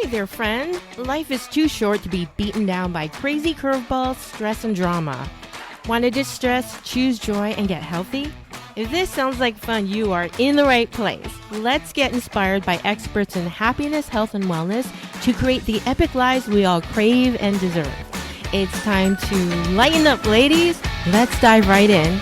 Hey there, friend. Life is too short to be beaten down by crazy curveballs, stress, and drama. Want to distress, choose joy, and get healthy? If this sounds like fun, you are in the right place. Let's get inspired by experts in happiness, health, and wellness to create the epic lives we all crave and deserve. It's time to lighten up, ladies. Let's dive right in.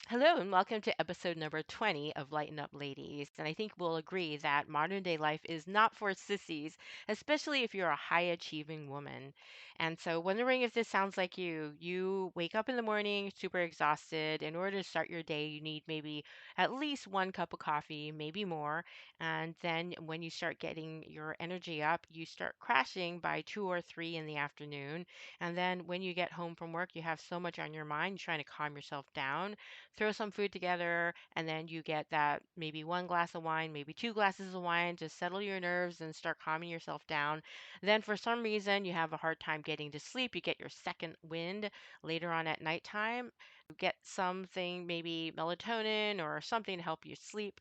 Hello, and welcome to episode number 20 of Lighten Up Ladies. And I think we'll agree that modern day life is not for sissies, especially if you're a high achieving woman. And so, wondering if this sounds like you wake up in the morning super exhausted. In order to start your day, you need maybe at least one cup of coffee, maybe more. And then, when you start getting your energy up, you start crashing by 2 or 3 in the afternoon. And then, when you get home from work, you have so much on your mind, trying to calm yourself down, throw some food together, and then you get that maybe one glass of wine, maybe two glasses of wine to settle your nerves and start calming yourself down. Then, for some reason, you have a hard time getting to sleep. You get your second wind later on at nighttime. You get something, maybe melatonin or something to help you sleep.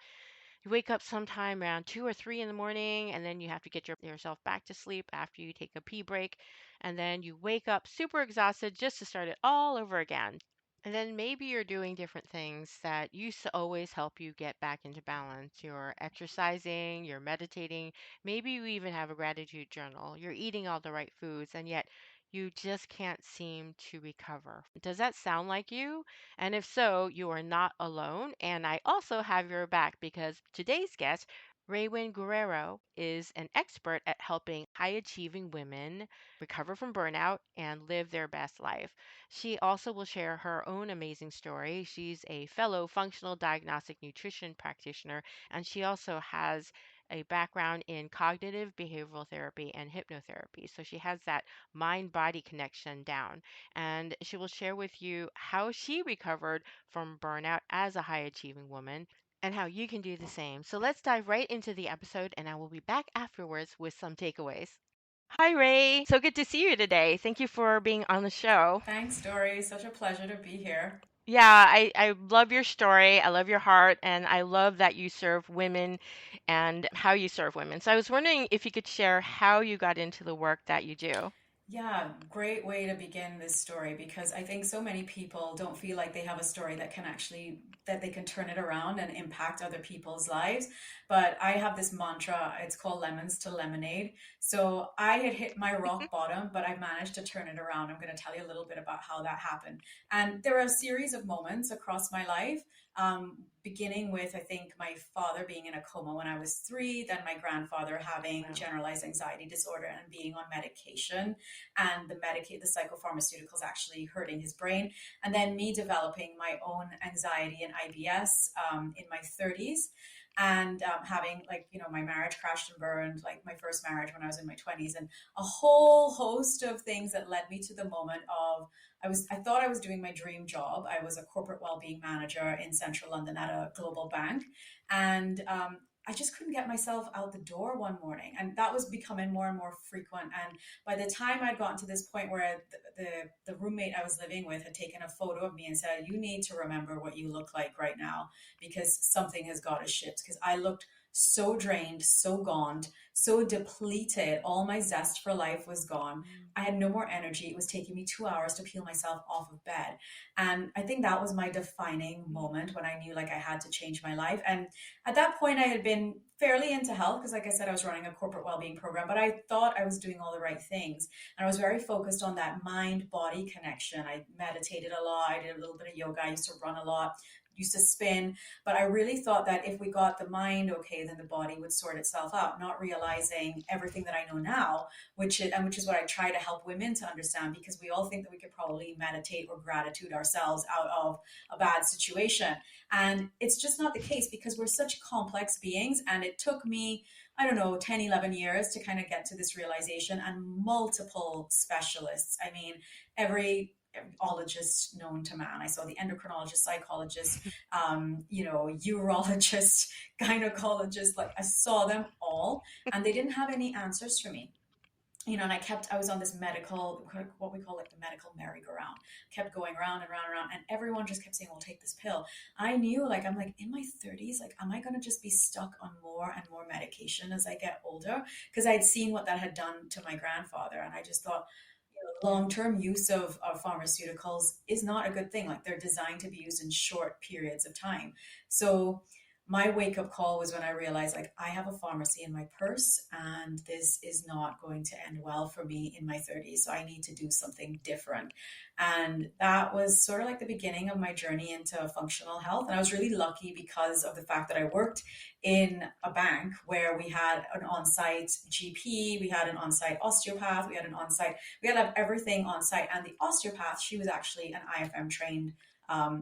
You wake up sometime around 2 or 3 in the morning, and then you have to get yourself back to sleep after you take a pee break. And then you wake up super exhausted just to start it all over again. And then maybe you're doing different things that used to always help you get back into balance. You're exercising, you're meditating, maybe you even have a gratitude journal. You're eating all the right foods, and yet you just can't seem to recover. Does that sound like you? And if so, you are not alone. And I also have your back because today's guest, Raewyn Guerrero, is an expert at helping high achieving women recover from burnout and live their best life. She also will share her own amazing story. She's a fellow functional diagnostic nutrition practitioner, and she also has a background in cognitive behavioral therapy and hypnotherapy. So she has that mind body connection down. And she will share with you how she recovered from burnout as a high achieving woman and how you can do the same. So let's dive right into the episode, and I will be back afterwards with some takeaways. Hi, Ray. So good to see you today. Thank you for being on the show. Thanks, Dory. Such a pleasure to be here. Yeah, I love your story. I love your heart, and I love that you serve women and how you serve women. So I was wondering if you could share how you got into the work that you do. Yeah, great way to begin this story because I think so many people don't feel like they have a story that can actually that they can turn it around and impact other people's lives. But I have this mantra, it's called lemons to lemonade. So I had hit my rock bottom, but I managed to turn it around. I'm going to tell you a little bit about how that happened. And there are a series of moments across my life, beginning with, I think, my father being in a coma when I was 3, then my grandfather having Wow. generalized anxiety disorder and being on medication, and the psychopharmaceuticals actually hurting his brain, and then me developing my own anxiety and IBS in my 30s, and having, like, my marriage crashed and burned, like my first marriage when I was in my 20s, and a whole host of things that led me to the moment of I thought I was doing my dream job. I was a corporate well-being manager in central London at a global bank, and I just couldn't get myself out the door one morning, and that was becoming more and more frequent. And by the time I'd gotten to this point where the roommate I was living with had taken a photo of me and said, "You need to remember what you look like right now because something has got to shift." Because I looked so drained, so gaunt, so depleted. All my zest for life was gone. Mm. I had no more energy. It was taking me 2 hours to peel myself off of bed. And I think that was my defining moment when I knew, like, I had to change my life. And at that point, I had been fairly into health because, like I said, I was running a corporate well-being program, but I thought I was doing all the right things. And I was very focused on that mind-body connection. I meditated a lot. I did a little bit of yoga. I used to run a lot, used to spin. But I really thought that if we got the mind okay, then the body would sort itself out, not realizing everything that I know now, which is what I try to help women to understand, because we all think that we could probably meditate or gratitude ourselves out of a bad situation. And it's just not the case because we're such complex beings. And it took me, I don't know, 10, 11 years to kind of get to this realization, and multiple specialists. I mean, every ologists known to man. I saw the endocrinologist, psychologist, urologist, gynecologist. Like I saw them all, and they didn't have any answers for me. And I was on this medical, what we call like the medical merry-go-round, kept going round and round and round. And everyone just kept saying, well, take this pill. I knew, like, I'm like, in my 30s, like, am I going to just be stuck on more and more medication as I get older? Because I'd seen what that had done to my grandfather. And I just thought, Yeah. long-term use of pharmaceuticals is not a good thing. Like they're designed to be used in short periods of time. So my wake-up call was when I realized like I have a pharmacy in my purse and this is not going to end well for me in my 30s. So I need to do something different. And that was sort of like the beginning of my journey into functional health. And I was really lucky because of the fact that I worked in a bank where we had an on-site GP, we had an on-site osteopath, we had to have everything on site. And the osteopath, she was actually an IFM trained.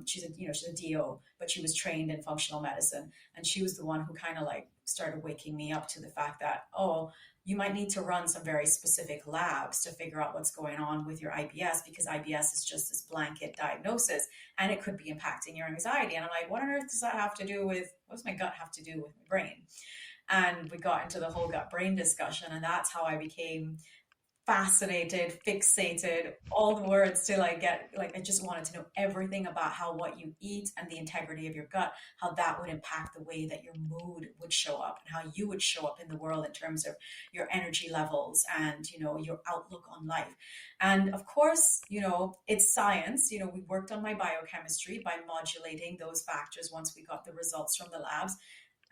She's a DO, but she was trained in functional medicine, and she was the one who kind of like started waking me up to the fact that, oh, you might need to run some very specific labs to figure out what's going on with your IBS, because IBS is just this blanket diagnosis and it could be impacting your anxiety. And I'm like, what on earth does that have to do with, what does my gut have to do with my brain? And we got into the whole gut brain discussion, and that's how I became fascinated, fixated, all the words to like get like I just wanted to know everything about how what you eat and the integrity of your gut, how that would impact the way that your mood would show up and how you would show up in the world in terms of your energy levels and your outlook on life. And of course, it's science. We worked on my biochemistry by modulating those factors once we got the results from the labs.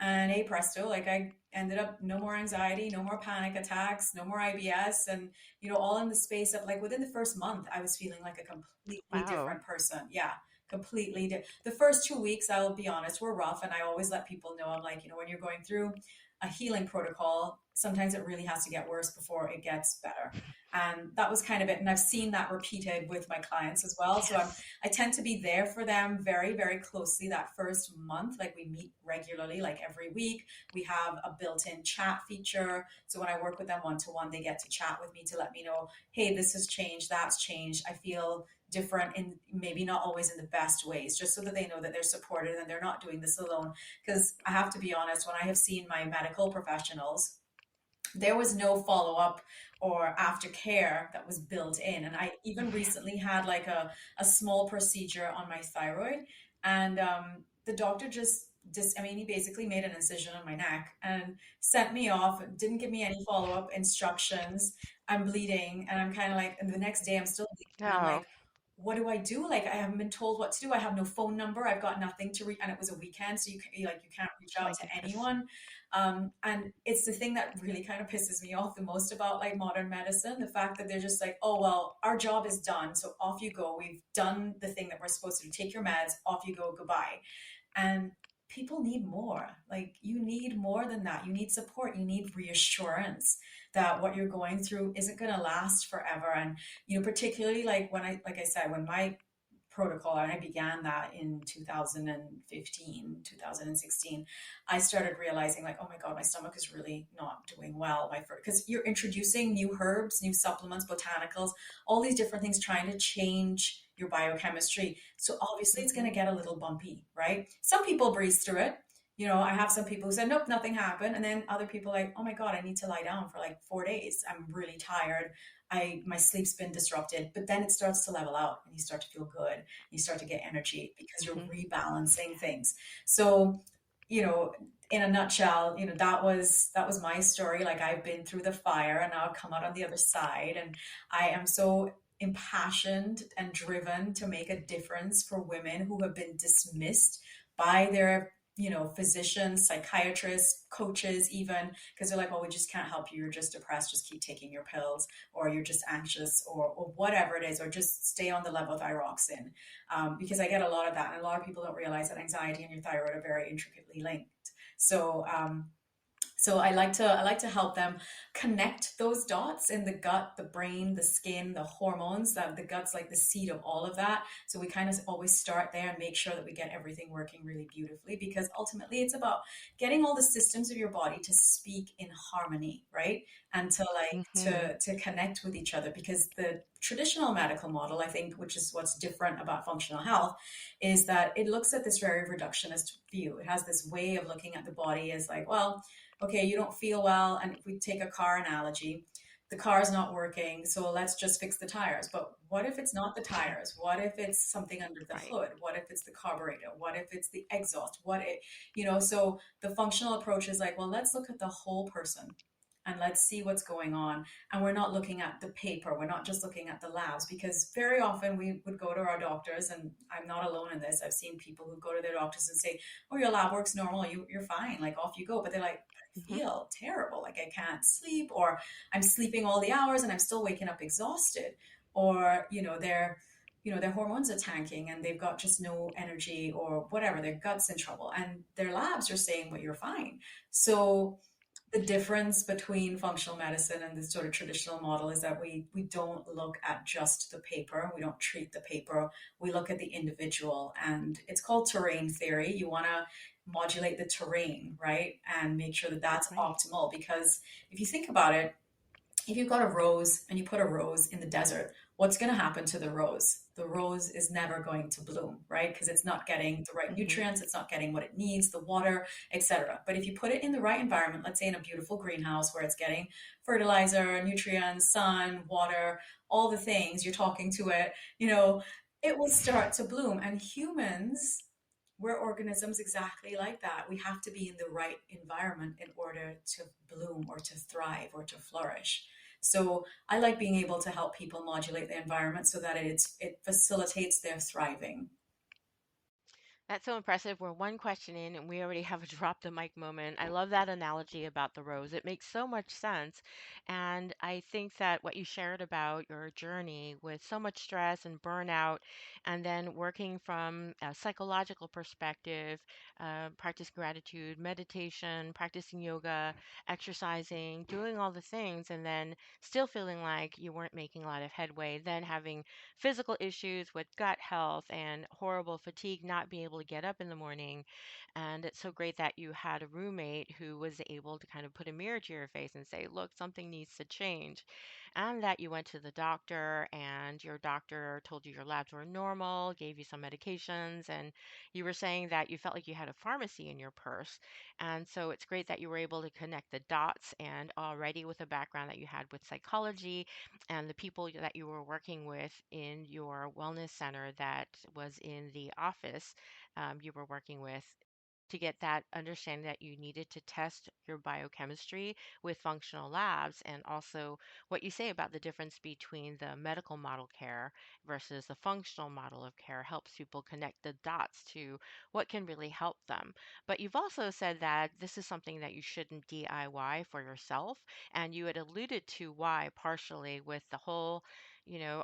And hey presto, like I ended up no more anxiety, no more panic attacks, no more IBS. And, all in the space of like within the first month, I was feeling like a completely Wow. different person. Yeah, completely. The first 2 weeks, I'll be honest, were rough. And I always let people know, I'm like, when you're going through a healing protocol, sometimes it really has to get worse before it gets better. And that was kind of it. And I've seen that repeated with my clients as well. So Yes. I tend to be there for them very, very closely that first month. Like we meet regularly, like every week. We have a built-in chat feature. So when I work with them one-to-one, they get to chat with me to let me know, hey, this has changed, that's changed. I feel different in maybe not always in the best ways, just so that they know that they're supported and they're not doing this alone. Because I have to be honest, when I have seen my medical professionals, there was no follow up or aftercare that was built in. And I even Yeah. recently had like a small procedure on my thyroid. And the doctor I mean, he basically made an incision on my neck and sent me off, didn't give me any follow up instructions. I'm bleeding and I'm kind of like, and the next day I'm still bleeding. And I'm Oh, like, what do I do? Like, I haven't been told what to do. I have no phone number. I've got nothing to reach. And it was a weekend. So you can't reach out my to goodness. anyone. And it's the thing that really kind of pisses me off the most about like modern medicine, the fact that they're just like, oh, well, our job is done. So off you go. We've done the thing that we're supposed to do. Take your meds, off you go, goodbye. And people need more. Like you need more than that. You need support. You need reassurance that what you're going through isn't going to last forever. And, particularly like like I said, when my protocol and I began that in 2015, 2016, I started realizing like, oh my God, my stomach is really not doing well. Because you're introducing new herbs, new supplements, botanicals, all these different things trying to change your biochemistry. So obviously it's going to Hmm. get a little bumpy, right? Some people breeze through it. I have some people who said, nope, nothing happened. And then other people like, oh my God, I need to lie down for like 4 days. I'm really tired. My sleep's been disrupted, but then it starts to level out and you start to feel good. You start to get energy because you're Hmm. rebalancing things. So, you know, in a nutshell, that was my story. Like I've been through the fire and now I've come out on the other side, and I am so impassioned and driven to make a difference for women who have been dismissed by their physicians, psychiatrists, coaches, even because they're like, well, we just can't help you. You're just depressed. Just keep taking your pills, or you're just anxious, or whatever it is, or just stay on the levothyroxine. Because I get a lot of that. And a lot of people don't realize that anxiety and your thyroid are very intricately linked. So, so I like to help them connect those dots in the gut, the brain, the skin, the hormones. That the gut's like the seat of all of that. So we kind of always start there and make sure that we get everything working really beautifully, because ultimately it's about getting all the systems of your body to speak in harmony, right? And to like Hmm. to connect with each other, because the traditional medical model, I think, which is what's different about functional health, is that it looks at this very reductionist view. It has this way of looking at the body as like, well, okay, you don't feel well. And if we take a car analogy, the car's not working, so let's just fix the tires. But what if it's not the tires? What if it's something under the Right. hood? What if it's the carburetor? What if it's the exhaust? So the functional approach is like, well, let's look at the whole person and let's see what's going on. And we're not looking at the paper. We're not just looking at the labs, because very often we would go to our doctors, and I'm not alone in this. I've seen people who go to their doctors and say, oh, your lab works normal. You're fine. Like, off you go. But they're like, I Hmm. feel terrible. Like, I can't sleep, or I'm sleeping all the hours and I'm still waking up exhausted. Or, their hormones are tanking and they've got just no energy, or whatever, their gut's in trouble, and their labs are saying, well, you're fine. So the difference between functional medicine and this sort of traditional model is that we don't look at just the paper. We don't treat the paper. We look at the individual, and it's called terrain theory. You want to modulate the terrain, right? And make sure that that's Right. optimal, because if you think about it, if you've got a rose and you put a rose in the desert, what's going to happen to the rose? The rose is never going to bloom, right? Because it's not getting the right Hmm. nutrients, it's not getting what it needs, the water, etc. But if you put it in the right environment, let's say in a beautiful greenhouse where it's getting fertilizer, nutrients, sun, water, all the things, you're talking to it, it will start to bloom. And humans, we're organisms exactly like that. We have to be in the right environment in order to bloom or to thrive or to flourish. So I like being able to help people modulate the environment so that it facilitates their thriving. That's so impressive. We're one question in and we already have a drop the mic moment. I love that analogy about the rose. It makes so much sense. And I think that what you shared about your journey with so much stress and burnout, and then working from a psychological perspective, practice gratitude, meditation, practicing yoga, exercising, doing all the things, and then still feeling like you weren't making a lot of headway, then having physical issues with gut health and horrible fatigue, not being able to get up in the morning. And it's so great that you had a roommate who was able to kind of put a mirror to your face and say, look, something needs to change. And that you went to the doctor and your doctor told you your labs were normal, gave you some medications, and you were saying that you felt like you had a pharmacy in your purse. And so it's great that you were able to connect the dots, and already with a background that you had with psychology and the people that you were working with in your wellness center that was in the office you were working with, to get that understanding that you needed to test your biochemistry with functional labs, and also what you say about the difference between the medical model care versus the functional model of care helps people connect the dots to what can really help them. But you've also said that this is something that you shouldn't DIY for yourself, and you had alluded to why partially with the whole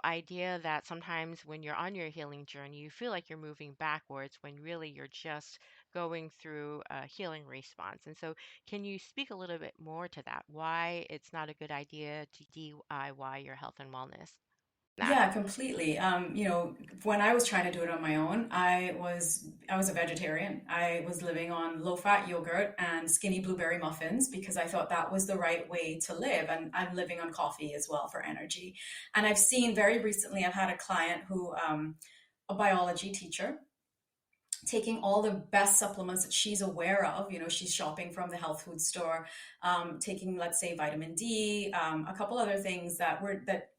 idea that sometimes when you're on your healing journey, you feel like you're moving backwards when really you're just going through a healing response. And so, can you speak a little bit more to that? Why it's not a good idea to DIY your health and wellness? That. Yeah, completely. When I was trying to do it on my own, I was a vegetarian. I was living on low-fat yogurt and skinny blueberry muffins because I thought that was the right way to live. And I'm living on coffee as well for energy. And I've seen very recently, I've had a client who, a biology teacher, taking all the best supplements that she's aware of. She's shopping from the health food store, taking, let's say, vitamin D, a couple other things that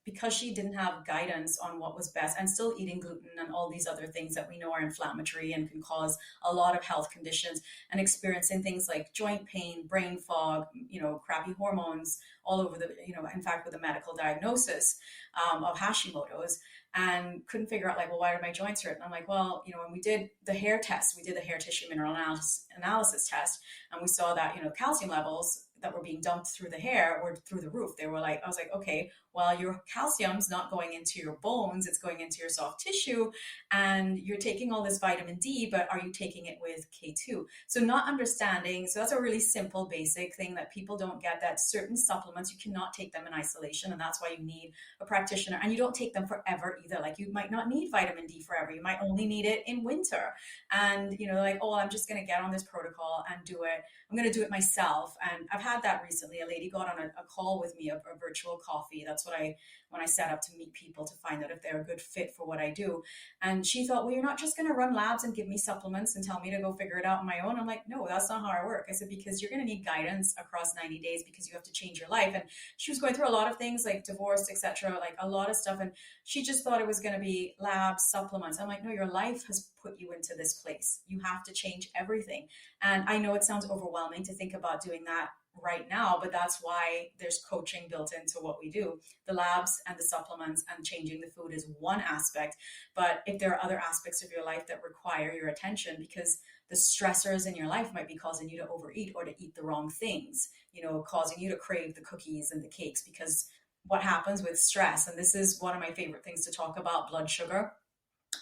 because she didn't have guidance on what was best, and still eating gluten and all these other things that we know are inflammatory and can cause a lot of health conditions, and experiencing things like joint pain, brain fog, crappy hormones all over in fact, with a medical diagnosis of Hashimoto's, and couldn't figure out, like, well, why are my joints hurt? And I'm like, well, when we did the hair test, we did the hair tissue mineral analysis test, and we saw that calcium levels that were being dumped through the hair were through the roof. They were like, I was like, okay, well, your calcium's not going into your bones, it's going into your soft tissue, and you're taking all this vitamin D, but are you taking it with K2? So not understanding. So that's a really simple, basic thing that people don't get, that certain supplements, you cannot take them in isolation, and that's why you need a practitioner. And you don't take them forever either. Like, you might not need vitamin D forever. You might only need it in winter. And, like, oh, I'm just going to get on this protocol and do it. I'm going to do it myself. And I've had that recently. A lady got on a call with me, a virtual coffee. That's That's what I, when I set up to meet people to find out if they're a good fit for what I do. And she thought, well, you're not just going to run labs and give me supplements and tell me to go figure it out on my own. I'm like, no, that's not how I work. I said, because you're going to need guidance across 90 days because you have to change your life. And she was going through a lot of things like divorce, etc., like a lot of stuff. And she just thought it was going to be labs, supplements. I'm like, no, your life has put you into this place. You have to change everything. And I know it sounds overwhelming to think about doing that right now, but that's why there's coaching built into what we do. The labs and the supplements and changing the food is one aspect, but if there are other aspects of your life that require your attention, because the stressors in your life might be causing you to overeat or to eat the wrong things, causing you to crave the cookies and the cakes, because what happens with stress, and this is one of my favorite things to talk about, blood sugar.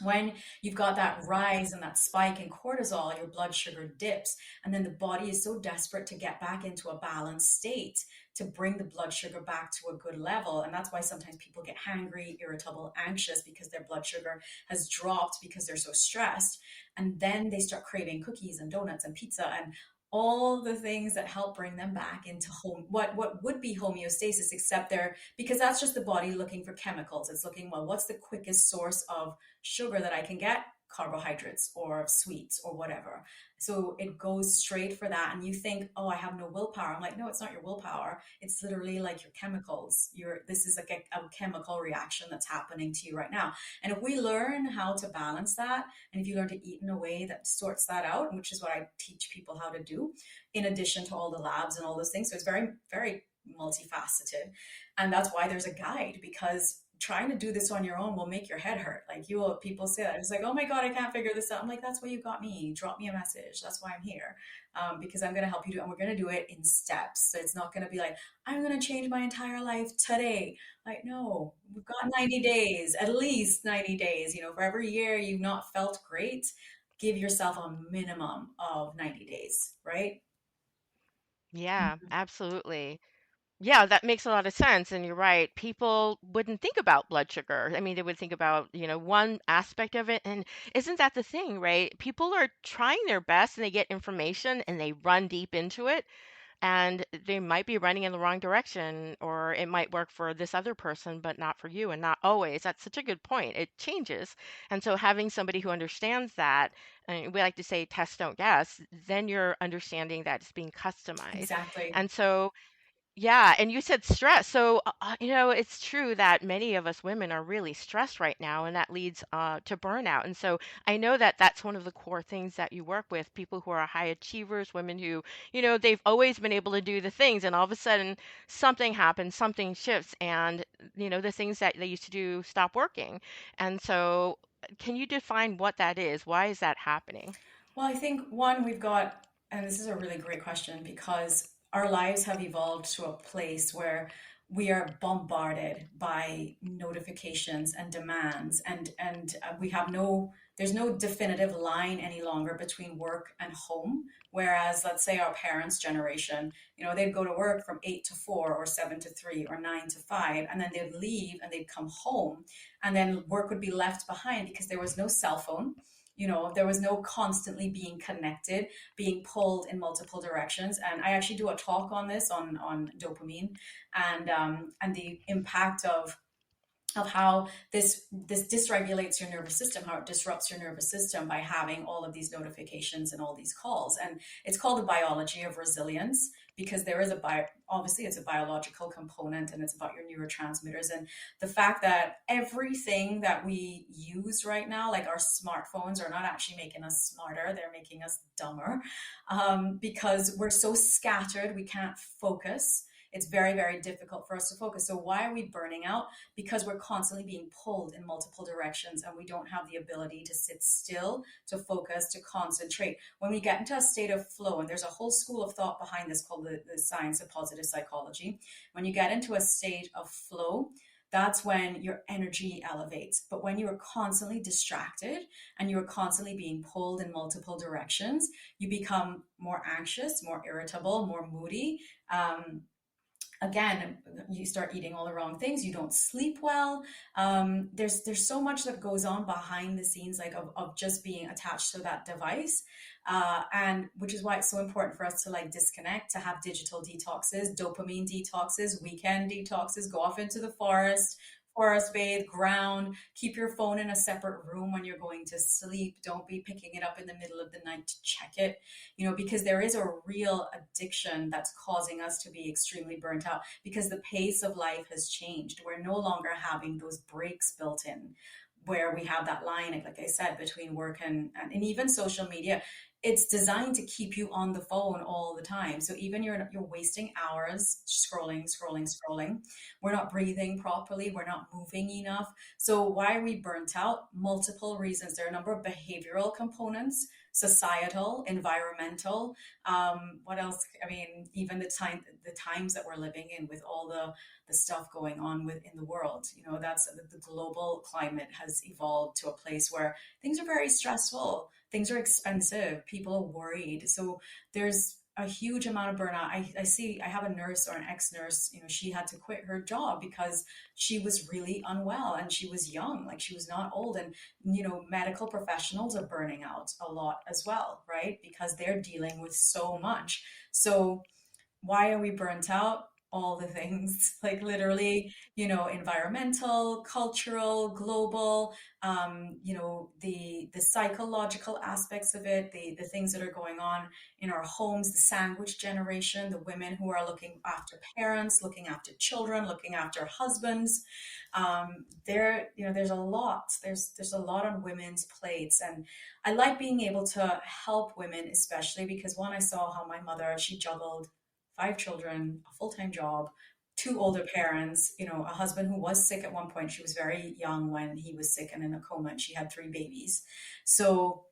When you've got that rise and that spike in cortisol, your blood sugar dips, and then the body is so desperate to get back into a balanced state to bring the blood sugar back to a good level. And that's why sometimes people get hangry, irritable, anxious, because their blood sugar has dropped because they're so stressed. And then they start craving cookies and donuts and pizza and all the things that help bring them back into home, what would be homeostasis, except they're, because that's just the body looking for chemicals. It's looking, well, what's the quickest source of sugar that I can get? Carbohydrates or sweets or whatever. So it goes straight for that. And you think, oh, I have no willpower. I'm like, no, it's not your willpower. It's literally like your chemicals. This is like a chemical reaction that's happening to you right now. And if we learn how to balance that, and if you learn to eat in a way that sorts that out, which is what I teach people how to do, in addition to all the labs and all those things. So it's very, very multifaceted. And that's why there's a guide, because trying to do this on your own will make your head hurt. Like people say that it's like, oh my God, I can't figure this out. I'm like, that's why you got me. Drop me a message. That's why I'm here, because I'm going to help you do it. And we're going to do it in steps. So it's not going to be like, I'm going to change my entire life today. Like, no, we've got 90 days, at least 90 days. For every year you've not felt great, give yourself a minimum of 90 days, right? Yeah, absolutely. Yeah, that makes a lot of sense. And you're right. People wouldn't think about blood sugar. I mean, they would think about, one aspect of it. And isn't that the thing, right? People are trying their best and they get information and they run deep into it. And they might be running in the wrong direction, or it might work for this other person, but not for you, and not always. That's such a good point. It changes. And so having somebody who understands that, and we like to say test, don't guess, then you're understanding that it's being customized. Exactly. And so yeah, and you said stress. So, it's true that many of us women are really stressed right now, and that leads to burnout. And so I know that that's one of the core things that you work with, people who are high achievers, women who, they've always been able to do the things, and all of a sudden something happens, something shifts, and, the things that they used to do stop working. And so, can you define what that is? Why is that happening? Well, I think one, we've got, and this is a really great question, because our lives have evolved to a place where we are bombarded by notifications and demands, and we have there's no definitive line any longer between work and home. Whereas, let's say our parents' generation, they'd go to work from 8 to 4 or 7 to 3 or 9 to 5, and then they'd leave and they'd come home, and then work would be left behind because there was no cell phone. There was no constantly being connected, being pulled in multiple directions. And I actually do a talk on this on dopamine, and the impact of how this dysregulates your nervous system, how it disrupts your nervous system by having all of these notifications and all these calls. And it's called the biology of resilience, because there is obviously it's a biological component, and it's about your neurotransmitters. And the fact that everything that we use right now, like our smartphones, are not actually making us smarter, they're making us dumber, because we're so scattered, we can't focus. It's very, very difficult for us to focus. So why are we burning out? Because we're constantly being pulled in multiple directions, and we don't have the ability to sit still, to focus, to concentrate. When we get into a state of flow, and there's a whole school of thought behind this called the science of positive psychology. When you get into a state of flow, that's when your energy elevates. But when you are constantly distracted and you're constantly being pulled in multiple directions, you become more anxious, more irritable, more moody. again, you start eating all the wrong things, you don't sleep well. There's so much that goes on behind the scenes, like of just being attached to that device, and which is why it's so important for us to like disconnect, to have digital detoxes, dopamine detoxes, weekend detoxes, go off into the forest bathe, ground, keep your phone in a separate room when you're going to sleep. Don't be picking it up in the middle of the night to check it, because there is a real addiction that's causing us to be extremely burnt out because the pace of life has changed. We're no longer having those breaks built in where we have that line, like I said, between work and even social media. It's designed to keep you on the phone all the time. So even you're wasting hours scrolling, scrolling, scrolling. We're not breathing properly. We're not moving enough. So why are we burnt out? Multiple reasons. There are a number of behavioral components, societal, environmental. What else? I mean, even the times that we're living in with all the stuff going on in the world. That's the global climate has evolved to a place where things are very stressful, things are expensive, people are worried. So there's a huge amount of burnout. I have a nurse or an ex-nurse, she had to quit her job because she was really unwell and she was young, like she was not old. And medical professionals are burning out a lot as well, right? Because they're dealing with so much. So why are we burnt out? All the things, like literally, environmental, cultural, global, the psychological aspects of it, the things that are going on in our homes, the sandwich generation, the women who are looking after parents, looking after children, looking after husbands. There's a lot. There's a lot on women's plates, and I like being able to help women, especially because one, I saw how my mother, she juggled five children, a full-time job, two older parents, a husband who was sick at one point. She was very young when he was sick and in a coma, and she had three babies. So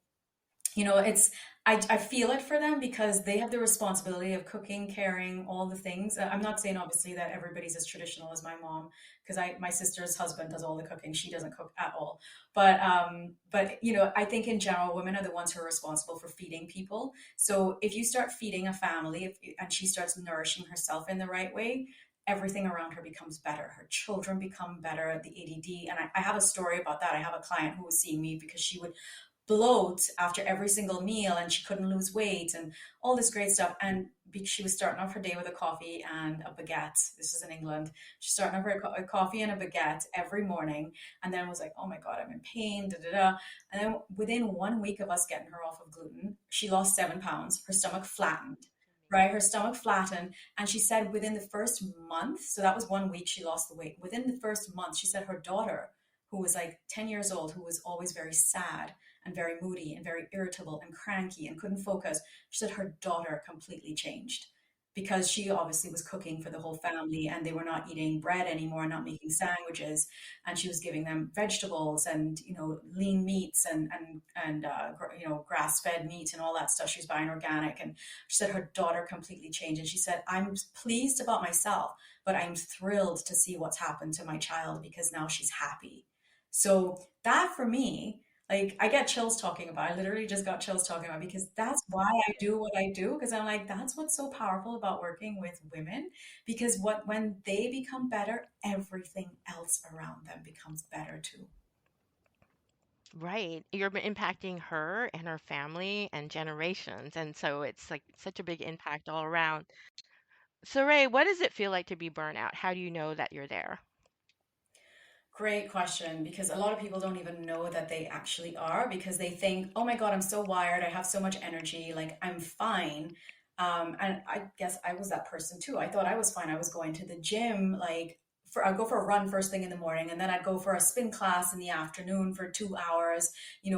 it's I feel it for them because they have the responsibility of cooking, caring, all the things. I'm not saying obviously that everybody's as traditional as my mom, because my sister's husband does all the cooking. She doesn't cook at all. But I think in general, women are the ones who are responsible for feeding people. So if you start feeding a family, and she starts nourishing herself in the right way, everything around her becomes better. Her children become better. The ADD, and I have a story about that. I have a client who was seeing me because she would bloat after every single meal and she couldn't lose weight and all this great stuff. And she was starting off her day with a coffee and a baguette. This is in England. She's starting off her a coffee and a baguette every morning, and then was like, oh my God, I'm in pain, da da da. And then within 1 week of us getting her off of gluten, she lost 7 pounds. Her stomach flattened. Right, her stomach flattened, and she said within the first month, so that was 1 week she lost the weight. Within the first month, she said her daughter, who was like 10 years old, who was always very sad and very moody and very irritable and cranky and couldn't focus. She said her daughter completely changed because she obviously was cooking for the whole family and they were not eating bread anymore, not making sandwiches, and she was giving them vegetables and lean meats and grass fed meat and all that stuff. She was buying organic, and she said her daughter completely changed. And she said, I'm pleased about myself, but I'm thrilled to see what's happened to my child because now she's happy. So that for me, like I get chills talking about. I literally just got chills talking about because that's why I do what I do. Because I'm like, that's what's so powerful about working with women. Because when they become better, everything else around them becomes better too. Right. You're impacting her and her family and generations. And so it's like such a big impact all around. So, Ray, what does it feel like to be burnout? How do you know that you're there? Great question, because a lot of people don't even know that they actually are because they think, oh my God, I'm so wired. I have so much energy. Like I'm fine. And I guess I was that person too. I thought I was fine. I was going to the gym, like I'd go for a run first thing in the morning, and then I'd go for a spin class in the afternoon for 2 hours,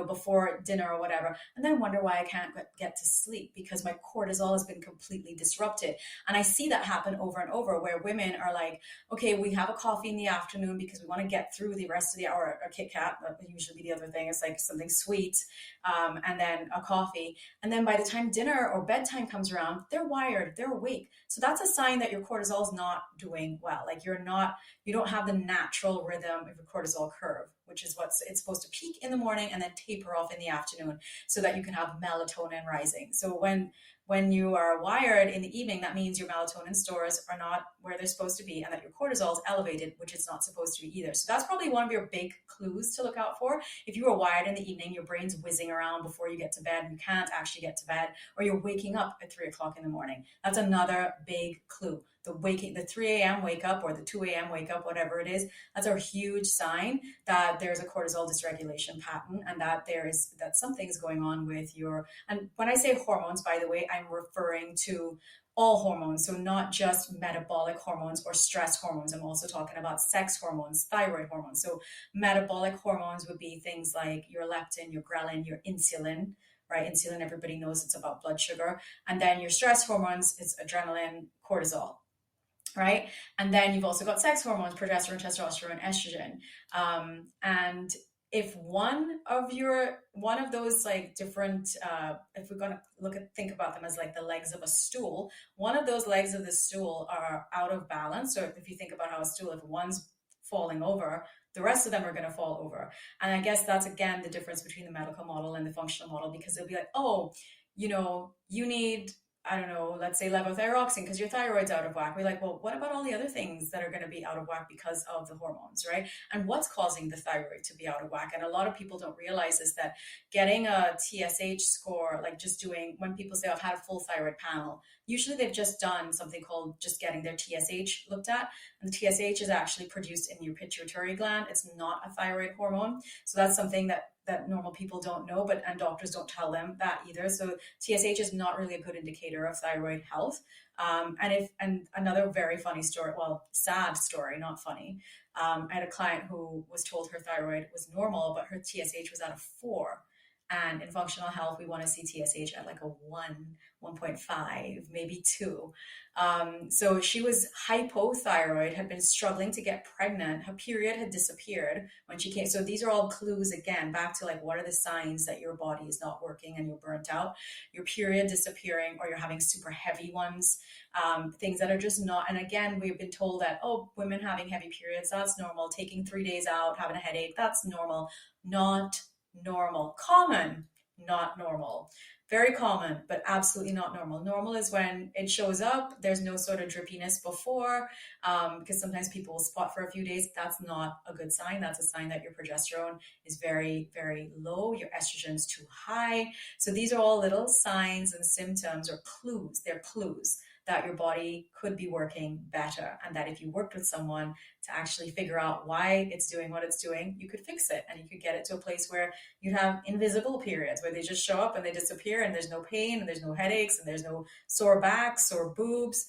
before dinner or whatever. And then wonder why I can't get to sleep because my cortisol has been completely disrupted. And I see that happen over and over where women are like, okay, we have a coffee in the afternoon because we want to get through the rest of the hour. A Kit Kat, that would usually be the other thing. It's like something sweet, and then a coffee. And then by the time dinner or bedtime comes around, they're wired, they're awake. So that's a sign that your cortisol is not doing well. Like you don't have the natural rhythm of your cortisol curve, which is it's supposed to peak in the morning and then taper off in the afternoon so that you can have melatonin rising. So When you are wired in the evening, that means your melatonin stores are not where they're supposed to be, and that your cortisol is elevated, which it's not supposed to be either. So that's probably one of your big clues to look out for. If you are wired in the evening, your brain's whizzing around before you get to bed, and you can't actually get to bed, or you're waking up at 3 o'clock in the morning. That's another big clue. The 3 a.m. wake up or the 2 a.m. wake up, whatever it is, that's a huge sign that there's a cortisol dysregulation pattern, and that something's going on with your, and when I say hormones, by the way, I'm referring to all hormones. So not just metabolic hormones or stress hormones. I'm also talking about sex hormones, thyroid hormones. So metabolic hormones would be things like your leptin, your ghrelin, your insulin, right? Insulin, everybody knows it's about blood sugar. And then your stress hormones, it's adrenaline, cortisol, right? And then you've also got sex hormones, progesterone, testosterone, estrogen. And if one of those like different, if we're gonna think about them as like the legs of a stool, one of those legs of the stool are out of balance. So if you think about how a stool, if one's falling over, the rest of them are going to fall over. And I guess that's again the difference between the medical model and the functional model, because it'll be like, oh, you need, I don't know, let's say levothyroxine because your thyroid's out of whack. We're like, well, what about all the other things that are going to be out of whack because of the hormones, right? And what's causing the thyroid to be out of whack? And a lot of people don't realize is that getting a TSH score, like just doing, when people say, I've had a full thyroid panel, usually they've just done something called just getting their TSH looked at. And the TSH is actually produced in your pituitary gland. It's not a thyroid hormone. So that's something that normal people don't know, and doctors don't tell them that either. So TSH is not really a good indicator of thyroid health. And another very funny story, well, sad story, not funny. I had a client who was told her thyroid was normal, but her TSH was at a 4. And in functional health, we want to see TSH at like a 1, 1.5, maybe 2. So she was hypothyroid, had been struggling to get pregnant. Her period had disappeared when she came. So these are all clues again, back to like, what are the signs that your body is not working and you're burnt out? Your period disappearing, or you're having super heavy ones, things that are just not. And again, we've been told that, oh, women having heavy periods, that's normal. Taking 3 days out, having a headache, that's normal. Not normal. Common, not normal. Very common, but absolutely not normal. Normal is when it shows up, there's no sort of drippiness before, because sometimes people will spot for a few days. That's not a good sign. That's a sign that your progesterone is very, very low. Your estrogen's too high. So these are all little signs and symptoms or clues. They're clues that your body could be working better, and that if you worked with someone to actually figure out why it's doing what it's doing, you could fix it, and you could get it to a place where you have invisible periods where they just show up and they disappear, and there's no pain and there's no headaches and there's no sore backs, sore boobs,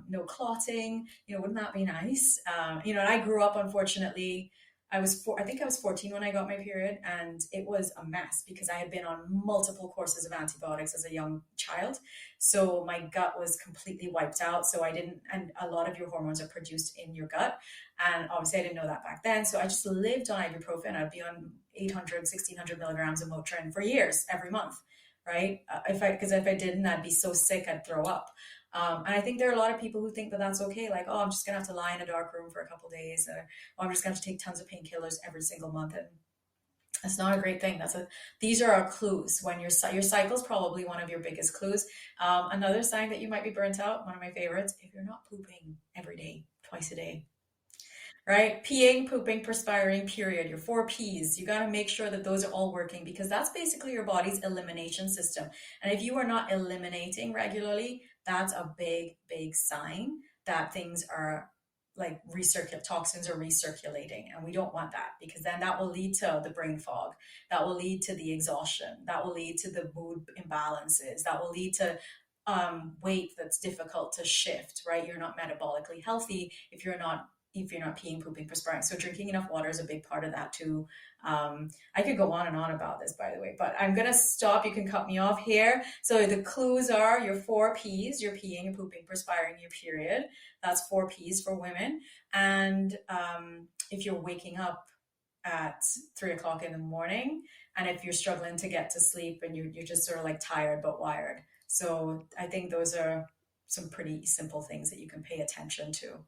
no clotting. Wouldn't that be nice? And I grew up, unfortunately, I think I was 14 when I got my period, and it was a mess because I had been on multiple courses of antibiotics as a young child. So my gut was completely wiped out. So I didn't, and a lot of your hormones are produced in your gut. And obviously I didn't know that back then. So I just lived on ibuprofen. I'd be on 800, 1600 milligrams of Motrin for years, every month, right? Because if I didn't, I'd be so sick, I'd throw up. And I think there are a lot of people who think that that's okay. Like, oh, I'm just going to have to lie in a dark room for a couple of days, or oh, I'm just going to take tons of painkillers every single month. And that's not a great thing. These are our clues. When your cycle is probably one of your biggest clues. Another sign that you might be burnt out, one of my favorites, if you're not pooping every day, twice a day, right? Peeing, pooping, perspiring, period, your 4 Ps. You got to make sure that those are all working, because that's basically your body's elimination system. And if you are not eliminating regularly, that's a big, big sign that things are like toxins are recirculating. And we don't want that, because then that will lead to the brain fog. That will lead to the exhaustion. That will lead to the mood imbalances. That will lead to weight that's difficult to shift, right? You're not metabolically healthy if you're not peeing, pooping, perspiring. So drinking enough water is a big part of that too. I could go on and on about this, by the way, but I'm going to stop. You can cut me off here. So the clues are your 4 Ps, you're peeing and pooping, perspiring, your period. That's 4 Ps for women. And if you're waking up at 3 o'clock in the morning, and if you're struggling to get to sleep and you're just sort of like tired but wired. So I think those are some pretty simple things that you can pay attention to.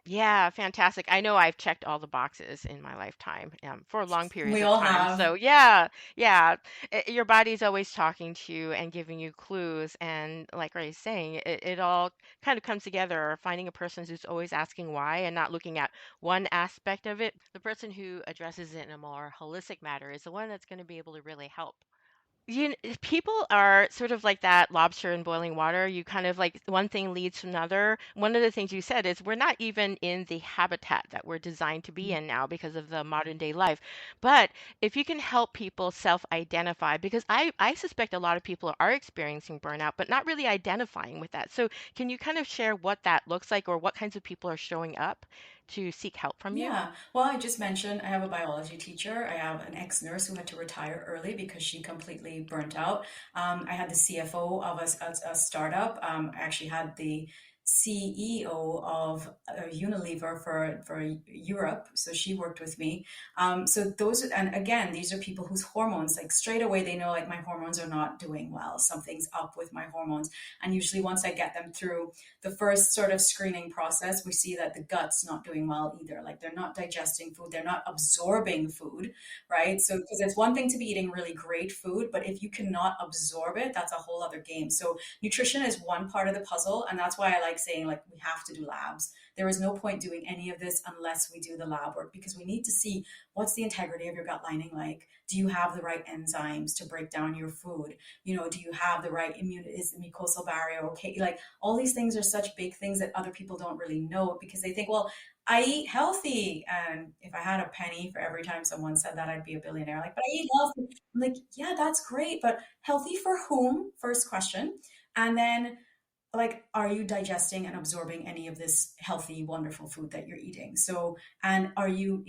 Yeah, fantastic. I know I've checked all the boxes in my lifetime, for long periods We of all time. have. So yeah, yeah, your body's always talking to you and giving you clues. And like Ray's saying, it all kind of comes together. Finding a person who's always asking why and not looking at one aspect of it. The person who addresses it in a more holistic manner is the one that's going to be able to really help. People are sort of like that lobster in boiling water. You kind of like one thing leads to another. One of the things you said is we're not even in the habitat that we're designed to be in now because of the modern day life. But if you can help people self-identify, because I suspect a lot of people are experiencing burnout, but not really identifying with that. So can you kind of share what that looks like or what kinds of people are showing up to seek help from you? Yeah. Well, I just mentioned I have a biology teacher. I have an ex-nurse who had to retire early because she completely burnt out. I had the CFO of a startup. I actually had the CEO of Unilever for Europe. So she worked with me. So those, and again, these are people whose hormones, like straight away, they know like my hormones are not doing well. Something's up with my hormones. And usually once I get them through the first sort of screening process, we see that the gut's not doing well either. Like they're not digesting food, they're not absorbing food, right? So, because it's one thing to be eating really great food, but if you cannot absorb it, that's a whole other game. So, nutrition is one part of the puzzle. And that's why I like saying, like, we have to do labs. There is no point doing any of this unless we do the lab work because we need to see what's the integrity of your gut lining like. Do you have the right enzymes to break down your food? Do you have the right immune, is the mucosal barrier okay? Like all these things are such big things that other people don't really know because they think, well, I eat healthy. And if I had a penny for every time someone said that, I'd be a billionaire. Like, but I eat healthy. I'm like, yeah, that's great. But healthy for whom? First question. And then, like, are you digesting and absorbing any of this healthy, wonderful food that you're eating? So, and are you,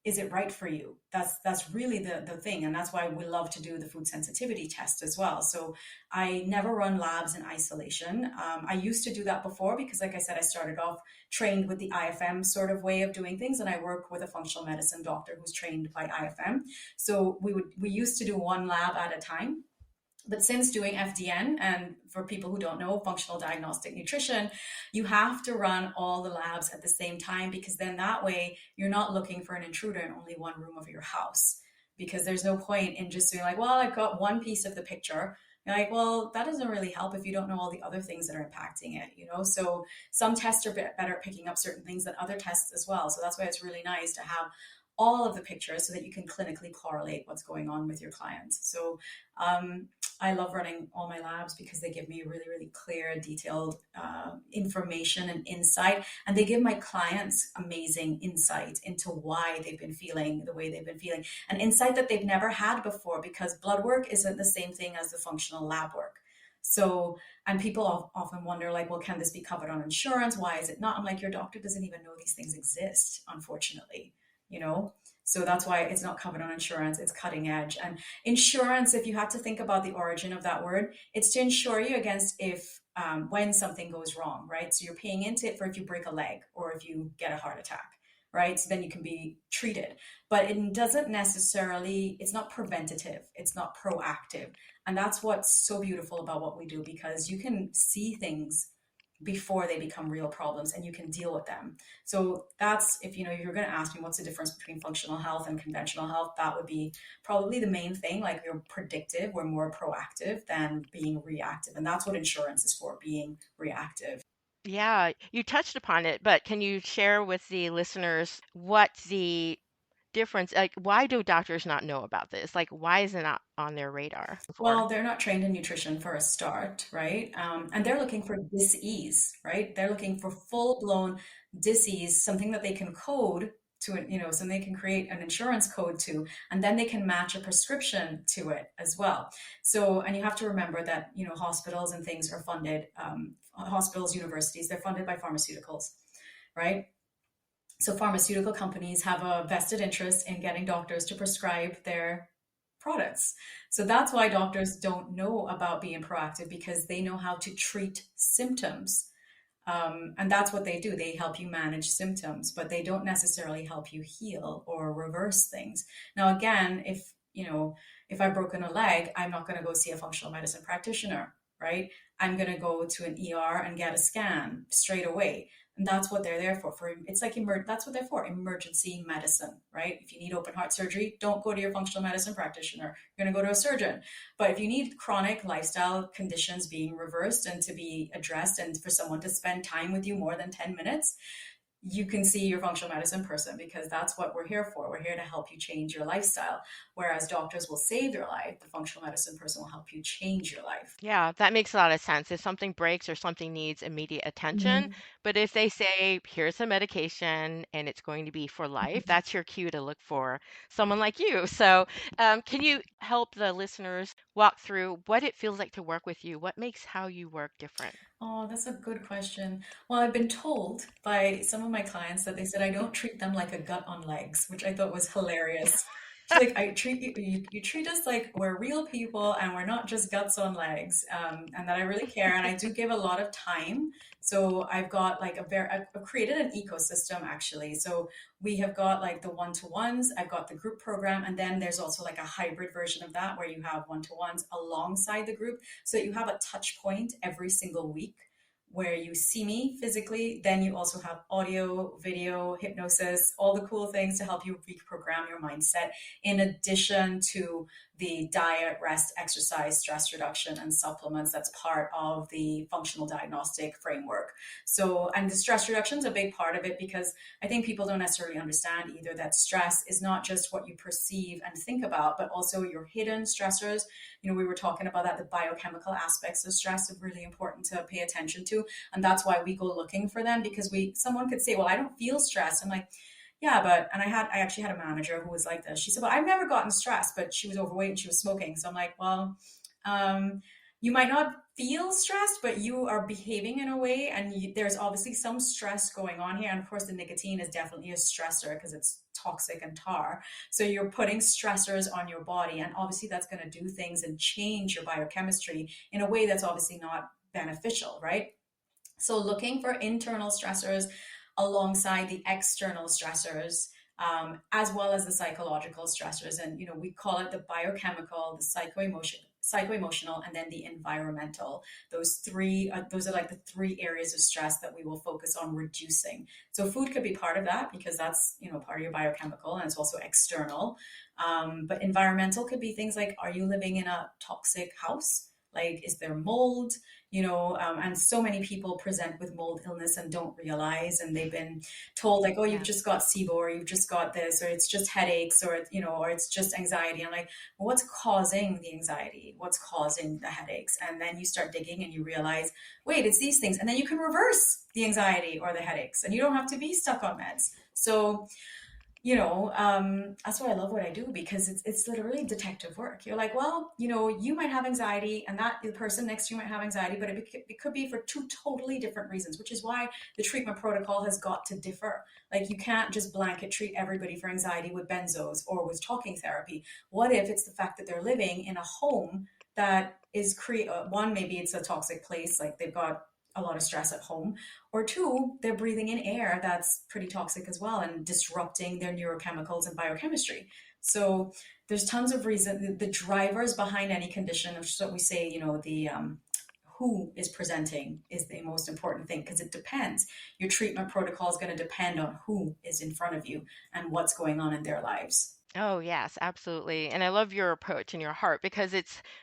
is it right for you? That's really the thing, and that's why we love to do the food sensitivity test as well. So I never run labs in isolation. I used to do that before because, like I said, I started off trained with the IFM sort of way of doing things, and I work with a functional medicine doctor who's trained by IFM. So we used to do one lab at a time, but since doing FDN, and for people who don't know, functional diagnostic nutrition, you have to run all the labs at the same time because then that way you're not looking for an intruder in only one room of your house. Because there's no point in just doing like, well, I've got one piece of the picture. You're like, well, that doesn't really help if you don't know all the other things that are impacting it. So some tests are better at picking up certain things than other tests as well. So that's why it's really nice to have all of the pictures so that you can clinically correlate what's going on with your clients. So um, I love running all my labs because they give me really, really clear, detailed information and insight. And they give my clients amazing insight into why they've been feeling the way they've been feeling, an insight that they've never had before because blood work isn't the same thing as the functional lab work. So, and people often wonder, like, well, can this be covered on insurance? Why is it not? I'm like, your doctor doesn't even know these things exist, unfortunately, you know? So that's why it's not covered on insurance. It's cutting edge. And insurance, if you have to think about the origin of that word, it's to insure you against if when something goes wrong, right? So you're paying into it for if you break a leg or if you get a heart attack, right? So then you can be treated. But it doesn't necessarily, it's not preventative, it's not proactive. And that's what's so beautiful about what we do because you can see things before they become real problems and you can deal with them. So that's, if you're going to ask me what's the difference between functional health and conventional health, that would be probably the main thing. Like we're predictive, we're more proactive than being reactive. And that's what insurance is for, being reactive. Yeah, you touched upon it, but can you share with the listeners what the difference, like why do doctors not know about this? Like why is it not on their radar for? Well, they're not trained in nutrition for a start, right? And they're looking for dis-ease, right? They're looking for full-blown dis-ease, something that they can code to it, something they can create an insurance code to, and then they can match a prescription to it as well. So, and you have to remember that, hospitals and things are funded, hospitals, universities, they're funded by pharmaceuticals, right? So pharmaceutical companies have a vested interest in getting doctors to prescribe their products. So that's why doctors don't know about being proactive because they know how to treat symptoms. And that's what they do. They help you manage symptoms, but they don't necessarily help you heal or reverse things. Now, again, if I've broken a leg, I'm not going to go see a functional medicine practitioner, right? I'm going to go to an ER and get a scan straight away. And that's what they're there for it's like that's what they're for, emergency medicine, right? If you need open heart surgery, don't go to your functional medicine practitioner, you're going to go to a surgeon. But if you need chronic lifestyle conditions being reversed and to be addressed, and for someone to spend time with you more than 10 minutes, you can see your functional medicine person, because that's what we're here for. We're here to help you change your lifestyle. Whereas doctors will save your life, the functional medicine person will help you change your life. Yeah, that makes a lot of sense. If something breaks or something needs immediate attention, Mhm. but if they say, here's a medication and it's going to be for life, that's your cue to look for someone like you. So, can you help the listeners walk through what it feels like to work with you? What makes how you work different? Oh, that's a good question. Well, I've been told by some of my clients that they said I don't treat them like a gut on legs, which I thought was hilarious. She's like, I treat you treat us like we're real people and we're not just guts on legs, and that I really care and I do give a lot of time. So I've got like I've created an ecosystem actually. So we have got like the one-to-ones, I've got the group program, and then there's also like a hybrid version of that where you have one-to-ones alongside the group, so that you have a touch point every single week where you see me physically. Then you also have audio, video, hypnosis, all the cool things to help you reprogram your mindset, in addition to the diet, rest, exercise, stress reduction, and supplements. That's part of the functional diagnostic framework. So, and the stress reduction is a big part of it, because I think people don't necessarily understand either that stress is not just what you perceive and think about, but also your hidden stressors. We were talking about that, the biochemical aspects of stress are really important to pay attention to. And that's why we go looking for them, because someone could say, well, I don't feel stressed. I'm like, yeah, but, and I actually had a manager who was like this. She said, well, I've never gotten stressed, but she was overweight and she was smoking. So I'm like, well, um, you might not feel stressed, but you are behaving in a way, and there's obviously some stress going on here. And of course, the nicotine is definitely a stressor because it's toxic and tar. So you're putting stressors on your body, and obviously that's going to do things and change your biochemistry in a way that's obviously not beneficial, right? So looking for internal stressors alongside the external stressors, as well as the psychological stressors. And, we call it the biochemical, the psycho-emotional, and then the environmental. Those are like the three areas of stress that we will focus on reducing. So food could be part of that, because that's, part of your biochemical, and it's also external. But environmental could be things like, are you living in a toxic house? Like, is there mold? And so many people present with mold illness and don't realize, and they've been told like, oh, you've Yeah. just got SIBO, or you've just got this, or it's just headaches, or or it's just anxiety. I'm like, well, what's causing the anxiety? What's causing the headaches? And then you start digging and you realize, wait, it's these things, and then you can reverse the anxiety or the headaches, and you don't have to be stuck on meds. So that's why I love what I do, because it's literally detective work. You're like, well, you might have anxiety, and that the person next to you might have anxiety, but it could be for two totally different reasons, which is why the treatment protocol has got to differ. Like, you can't just blanket treat everybody for anxiety with benzos or with talking therapy. What if it's the fact that they're living in a home that is one, maybe it's a toxic place, like they've got a lot of stress at home, or two, they're breathing in air that's pretty toxic as well and disrupting their neurochemicals and biochemistry. So there's tons of reason. The drivers behind any condition, which is what we say, the who is presenting is the most important thing, because it depends. Your treatment protocol is going to depend on who is in front of you and what's going on in their lives. Oh, yes, absolutely. And I love your approach and your heart, because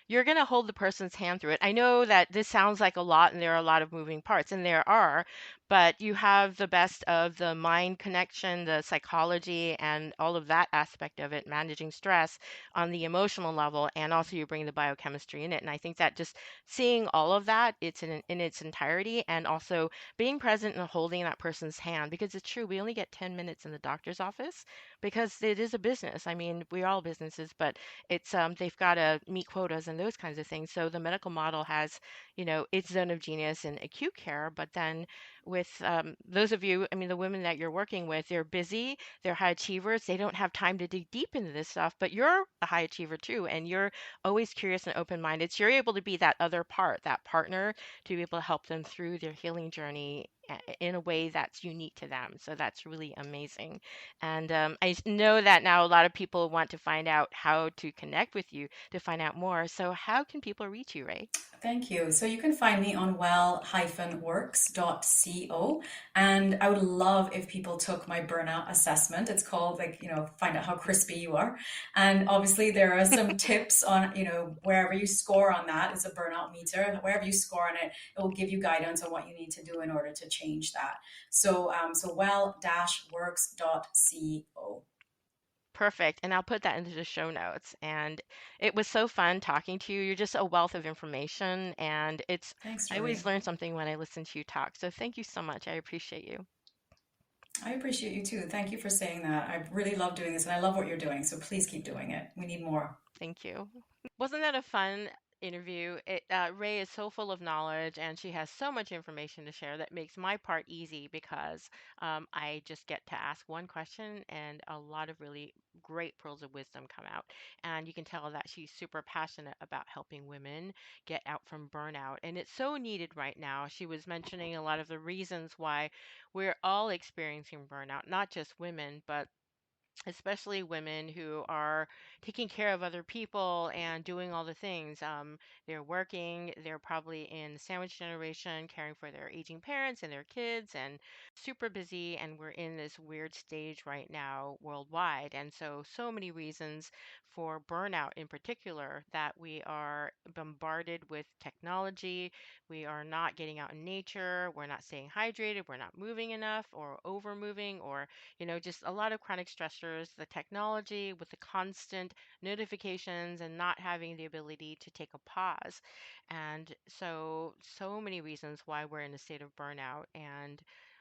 you're going to hold the person's hand through it. I know that this sounds like a lot and there are a lot of moving parts, and there are, but you have the best of the mind connection, the psychology, and all of that aspect of it, managing stress on the emotional level, and also you bring the biochemistry in it. And I think that just seeing all of that, it's in its entirety, and also being present and holding that person's hand, because it's true, we only get 10 minutes in the doctor's office because it is a business. I mean, we're all businesses, but it's they've got to meet quotas and those kinds of things. So the medical model has, its zone of genius in acute care, but then with those of you, I mean, the women that you're working with, they're busy, they're high achievers, they don't have time to dig deep into this stuff, but you're a high achiever too, and you're always curious and open-minded. So you're able to be that other part, that partner, to be able to help them through their healing journey in a way that's unique to them. So that's really amazing. And know that now a lot of people want to find out how to connect with you to find out more. So how can people reach you, Ray? Thank you. So you can find me on well-works.co. And I would love if people took my burnout assessment. It's called, like, find out how crispy you are. And obviously there are some tips on, wherever you score on that, it's a burnout meter. Wherever you score on it, it will give you guidance on what you need to do in order to change that. So well-works.co. Perfect. And I'll put that into the show notes. And it was so fun talking to you. You're just a wealth of information. And Thanks, I always Joey. learn something when I listen to you talk. So thank you so much. I appreciate you. I appreciate you too. Thank you for saying that. I really love doing this and I love what you're doing. So please keep doing it. We need more. Thank you. Wasn't that a fun interview? Ray is so full of knowledge and she has so much information to share that makes my part easy because I just get to ask one question and a lot of really great pearls of wisdom come out. And you can tell that she's super passionate about helping women get out from burnout. And it's so needed right now. She was mentioning a lot of the reasons why we're all experiencing burnout, not just women, but especially women who are taking care of other people and doing all the things. They're working, they're probably in the sandwich generation, caring for their aging parents and their kids, and super busy. And we're in this weird stage right now worldwide. And so, so many reasons for burnout in particular that we are bombarded with technology. We are not getting out in nature. We're not staying hydrated. We're not moving enough or over moving or just a lot of chronic stressors, the technology with the constant notifications and not having the ability to take a pause. And so, so many reasons why we're in a state of burnout. And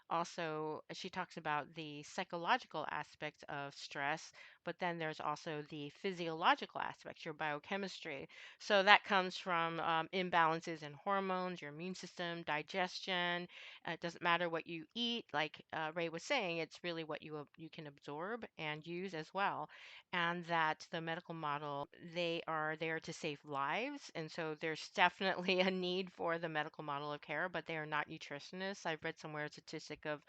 also, she talks about the psychological aspects of stress, but then there's also the physiological aspects, your biochemistry. So that comes from imbalances in hormones, your immune system, digestion, it doesn't matter what you eat, like Ray was saying, it's really what you can absorb and use as well. And that the medical model, they are there to save lives. And so there's definitely a need for the medical model of care, but they are not nutritionists. I've read somewhere a statistic of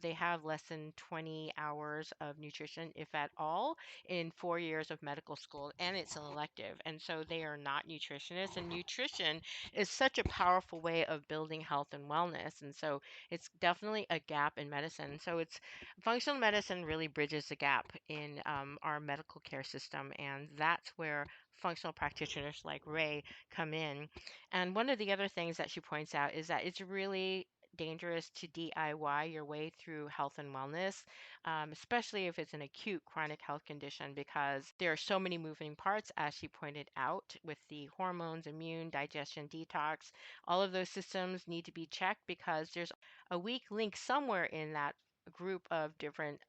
they have less than 20 hours of nutrition, if at all, in 4 years of medical school, and it's an elective. And so they are not nutritionists. And nutrition is such a powerful way of building health and wellness. And so it's definitely a gap in medicine. So it's functional medicine really bridges the gap in our medical care system. And that's where functional practitioners like Ray come in. And one of the other things that she points out is that it's really dangerous to DIY your way through health and wellness, especially if it's an acute chronic health condition, because there are so many moving parts, as she pointed out, with the hormones, immune, digestion, detox. All of those systems need to be checked because there's a weak link somewhere in that group of different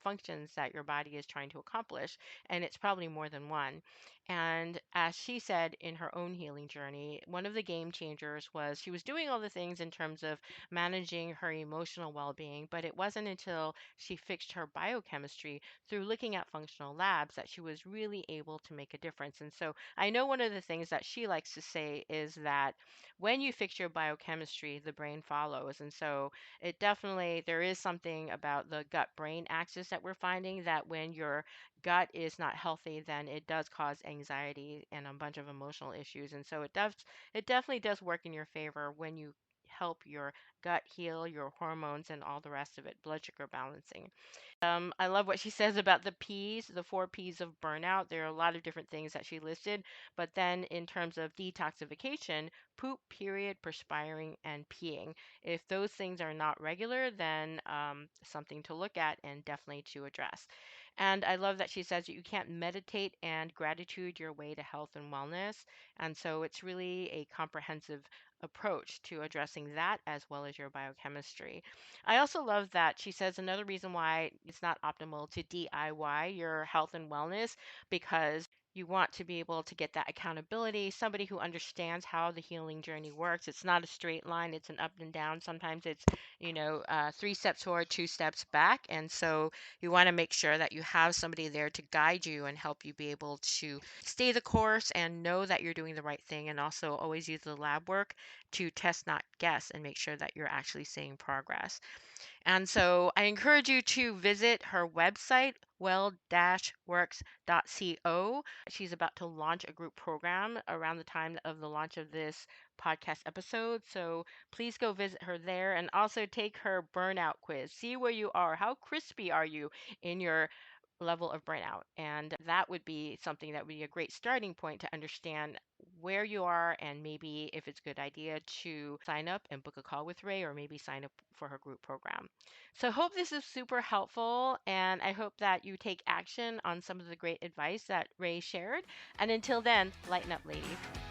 functions that your body is trying to accomplish, and it's probably more than one. And as she said in her own healing journey, one of the game changers was she was doing all the things in terms of managing her emotional well being, but it wasn't until she fixed her biochemistry through looking at functional labs that she was really able to make a difference. And so I know one of the things that she likes to say is that when you fix your biochemistry, the brain follows. And so it definitely, there is something about the gut brain axis that we're finding that when your gut is not healthy, then it does cause anxiety and a bunch of emotional issues. And so it definitely does work in your favor when you help your gut heal, your hormones, and all the rest of it, blood sugar balancing. I love what she says about the P's, the 4 P's of burnout. There are a lot of different things that she listed, but then in terms of detoxification, poop, period, perspiring, and peeing. If those things are not regular, then something to look at and definitely to address. And I love that she says that you can't meditate and gratitude your way to health and wellness. And so it's really a comprehensive approach to addressing that as well as your biochemistry. I also love that she says another reason why it's not optimal to DIY your health and wellness because you want to be able to get that accountability, somebody who understands how the healing journey works. It's not a straight line, it's an up and down. Sometimes it's, 3 steps forward, 2 steps back. And so you want to make sure that you have somebody there to guide you and help you be able to stay the course and know that you're doing the right thing. And also always use the lab work to test, not guess, and make sure that you're actually seeing progress. And so I encourage you to visit her website, well-works.co. She's about to launch a group program around the time of the launch of this podcast episode. So please go visit her there and also take her burnout quiz. See where you are. How crispy are you in your level of burnout? And that would be something that would be a great starting point to understand where you are and maybe if it's a good idea to sign up and book a call with Ray or maybe sign up for her group program. So I hope this is super helpful and I hope that you take action on some of the great advice that Ray shared. And until then, lighten up, ladies.